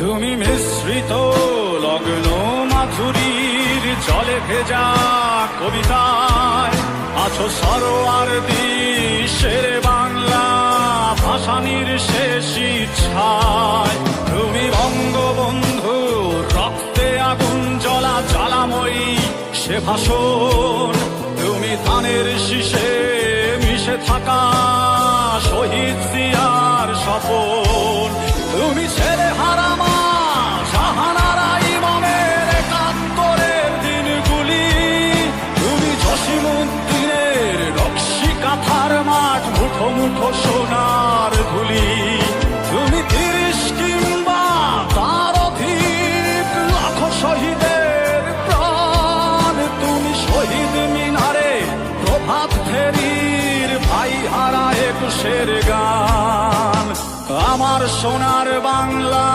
তুমি মিশ্রিত লগ্ন মাধুরীর জলে ভেজা কবিতায় আছো সরোয়ার্দী শের বাংলা ভাসানির শেষ ইচ্ছায়। তুমি বঙ্গবন্ধু রক্তে আগুন জ্বলা জ্বালাময়ী সে ভাষণ, তুমি ধানের শীষে মিশে থাকা শহীদ জিয়ার স্বপন। তুমি ছেলে হারা মা জাহানারা ইমামের একাত্তরের দিনগুলি, তুমি জসিমউদ্দিনের নকশি কাঁথার মাঠ মুঠো মুঠো সোনার ধুলি। তুমি ৩০ কিংবা তার অধিক লাখো শহীদের প্রাণ, তুমি শহীদ মিনারে প্রভাত ফেরির ভাই হারা ২১-এর গান। আমার সোনার বাংলা